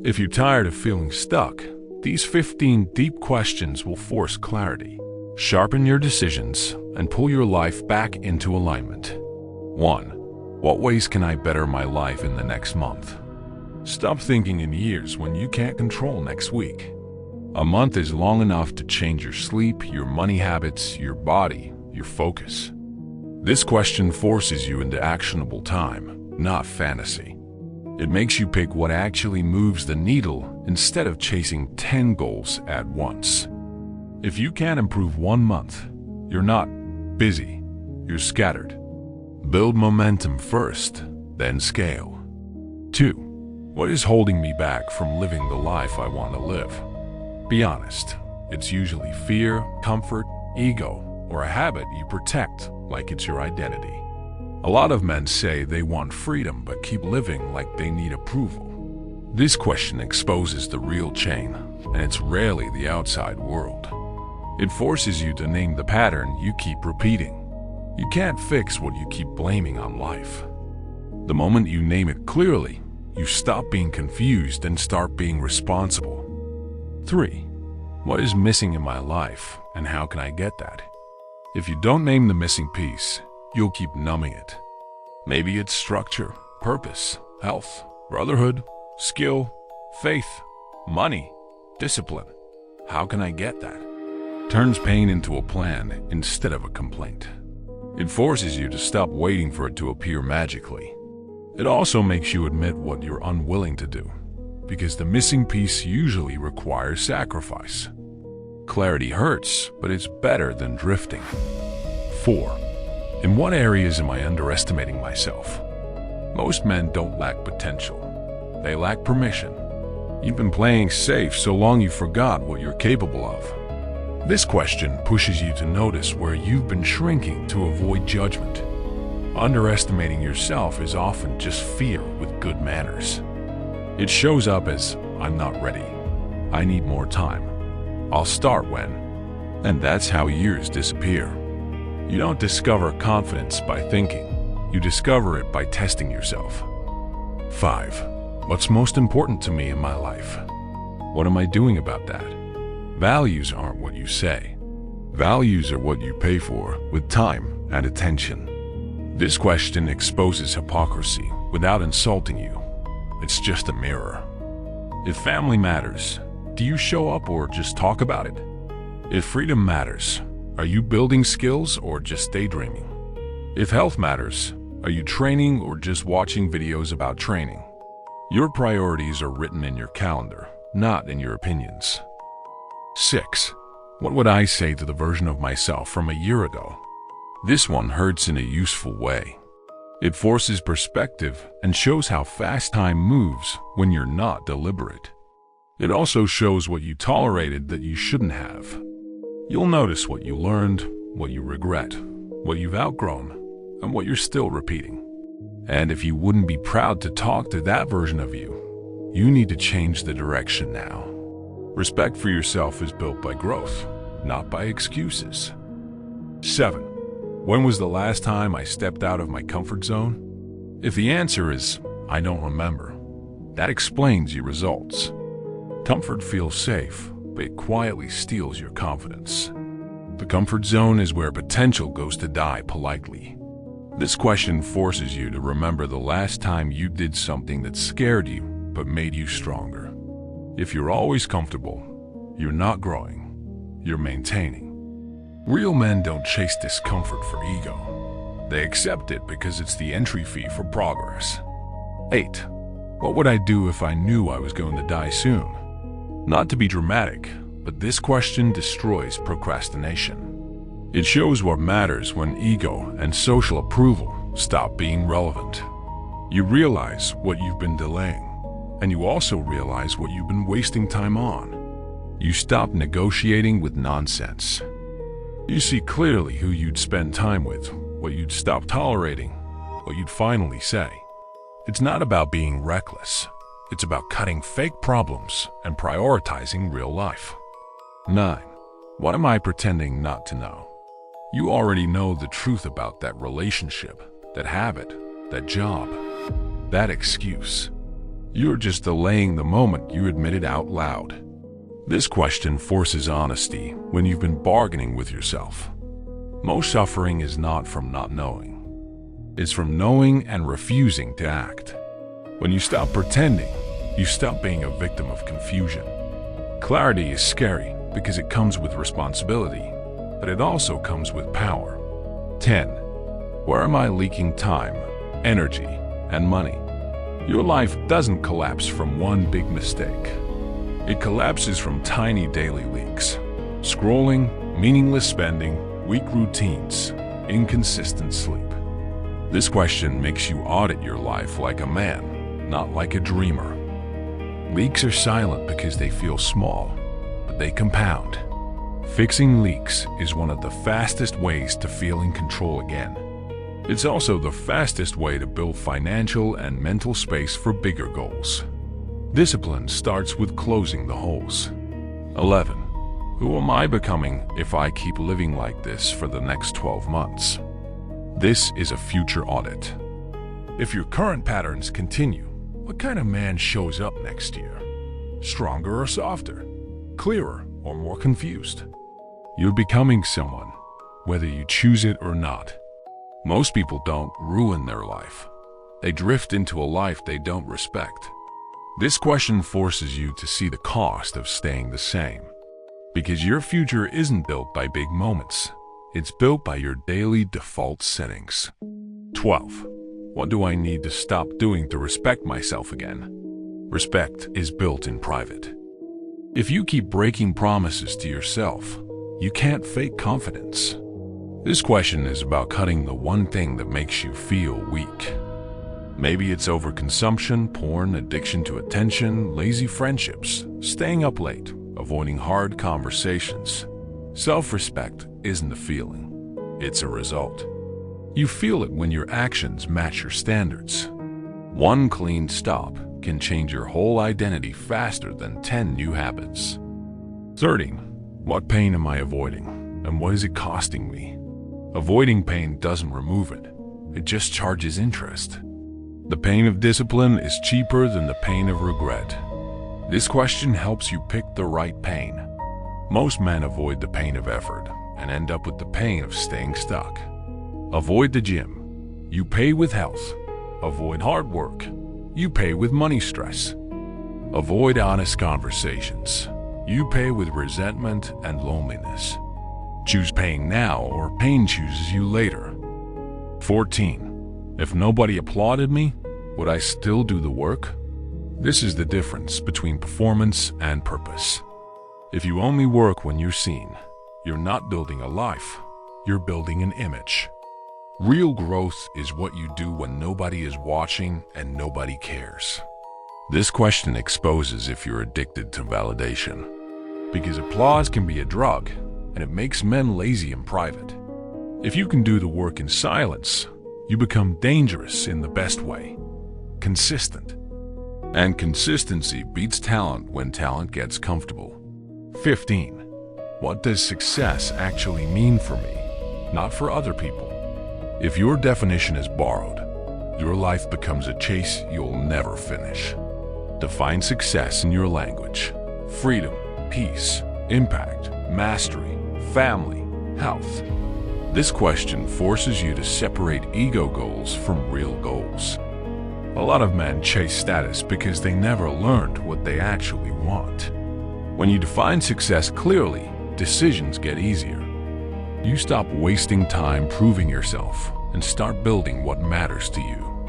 If you're tired of feeling stuck, these 15 deep questions will force clarity, sharpen your decisions, and pull your life back into alignment. 1. What ways can I better my life in the next month? Stop thinking in years when you can't control next week. A month is long enough to change your sleep, your money habits, your body, your focus. This question forces you into actionable time, not fantasy. It makes you pick what actually moves the needle instead of chasing 10 goals at once. If you can't improve 1 month, you're not busy, you're scattered. Build momentum first, then scale. 2. What is holding me back from living the life I want to live? Be honest. It's usually fear, comfort, ego, or a habit you protect like it's your identity. A lot of men say they want freedom but keep living like they need approval. This question exposes the real chain, and it's rarely the outside world. It forces you to name the pattern you keep repeating. You can't fix what you keep blaming on life. The moment you name it clearly, you stop being confused and start being responsible. 3. What is missing in my life, and how can I get that? If you don't name the missing piece, you'll keep numbing it. Maybe it's structure, purpose, health, brotherhood, skill, faith, money, discipline. How can I get that? Turns pain into a plan instead of a complaint. It forces you to stop waiting for it to appear magically. It also makes you admit what you're unwilling to do, because the missing piece usually requires sacrifice. Clarity hurts, but it's better than drifting. 4. In what areas am I underestimating myself? Most men don't lack potential. They lack permission. You've been playing safe so long you forgot what you're capable of. This question pushes you to notice where you've been shrinking to avoid judgment. Underestimating yourself is often just fear with good manners. It shows up as, I'm not ready. I need more time. I'll start when. And that's how years disappear. You don't discover confidence by thinking. You discover it by testing yourself. 5. What's most important to me in my life? What am I doing about that? Values aren't what you say. Values are what you pay for with time and attention. This question exposes hypocrisy without insulting you. It's just a mirror. If family matters, do you show up or just talk about it? If freedom matters, are you building skills or just daydreaming? If health matters, are you training or just watching videos about training? Your priorities are written in your calendar, not in your opinions. 6. What would I say to the version of myself from a year ago? This one hurts in a useful way. It forces perspective and shows how fast time moves when you're not deliberate. It also shows what you tolerated that you shouldn't have. You'll notice what you learned, what you regret, what you've outgrown, and what you're still repeating. And if you wouldn't be proud to talk to that version of you, you need to change the direction now. Respect for yourself is built by growth, not by excuses. 7. When was the last time I stepped out of my comfort zone? If the answer is, I don't remember, that explains your results. Comfort feels safe, but it quietly steals your confidence. The comfort zone is where potential goes to die politely. This question forces you to remember the last time you did something that scared you but made you stronger. If you're always comfortable, you're not growing, you're maintaining. Real men don't chase discomfort for ego. They accept it because it's the entry fee for progress. 8. What would I do if I knew I was going to die soon? Not to be dramatic, but this question destroys procrastination. It shows what matters when ego and social approval stop being relevant. You realize what you've been delaying, and you also realize what you've been wasting time on. You stop negotiating with nonsense. You see clearly who you'd spend time with, what you'd stop tolerating, what you'd finally say. It's not about being reckless. It's about cutting fake problems and prioritizing real life. 9. What am I pretending not to know? You already know the truth about that relationship, that habit, that job, that excuse. You're just delaying the moment you admit it out loud. This question forces honesty when you've been bargaining with yourself. Most suffering is not from not knowing. It's from knowing and refusing to act. When you stop pretending, you stop being a victim of confusion. Clarity is scary because it comes with responsibility, but it also comes with power. 10. Where am I leaking time, energy, and money? Your life doesn't collapse from one big mistake. It collapses from tiny daily leaks. Scrolling, meaningless spending, weak routines, inconsistent sleep. This question makes you audit your life like a man, not like a dreamer. Leaks are silent because they feel small, but they compound. Fixing leaks is one of the fastest ways to feel in control again. It's also the fastest way to build financial and mental space for bigger goals. Discipline starts with closing the holes. 11. Who am I becoming if I keep living like this for the next 12 months? This is a future audit. If your current patterns continue, what kind of man shows up next year? Stronger or softer? Clearer or more confused? You're becoming someone, whether you choose it or not. Most people don't ruin their life. They drift into a life they don't respect. This question forces you to see the cost of staying the same. Because your future isn't built by big moments. It's built by your daily default settings. 12. What do I need to stop doing to respect myself again? Respect is built in private. If you keep breaking promises to yourself, you can't fake confidence. This question is about cutting the one thing that makes you feel weak. Maybe it's overconsumption, porn, addiction to attention, lazy friendships, staying up late, avoiding hard conversations. Self-respect isn't a feeling, it's a result. You feel it when your actions match your standards. One clean stop can change your whole identity faster than 10 new habits. 13. What pain am I avoiding, and what is it costing me? Avoiding pain doesn't remove it, it just charges interest. The pain of discipline is cheaper than the pain of regret. This question helps you pick the right pain. Most men avoid the pain of effort and end up with the pain of staying stuck. Avoid the gym. You pay with health. Avoid hard work. You pay with money stress. Avoid honest conversations. You pay with resentment and loneliness. Choose pain now or pain chooses you later. 14. If nobody applauded me, would I still do the work? This is the difference between performance and purpose. If you only work when you're seen, you're not building a life, you're building an image. Real growth is what you do when nobody is watching and nobody cares. This question exposes if you're addicted to validation. Because applause can be a drug, and it makes men lazy in private. If you can do the work in silence, you become dangerous in the best way. Consistent. And consistency beats talent when talent gets comfortable. 15. What does success actually mean for me, not for other people? If your definition is borrowed, your life becomes a chase you'll never finish. Define success in your language. Freedom, peace, impact, mastery, family, health. This question forces you to separate ego goals from real goals. A lot of men chase status because they never learned what they actually want. When you define success clearly, decisions get easier. You stop wasting time proving yourself and start building what matters to you.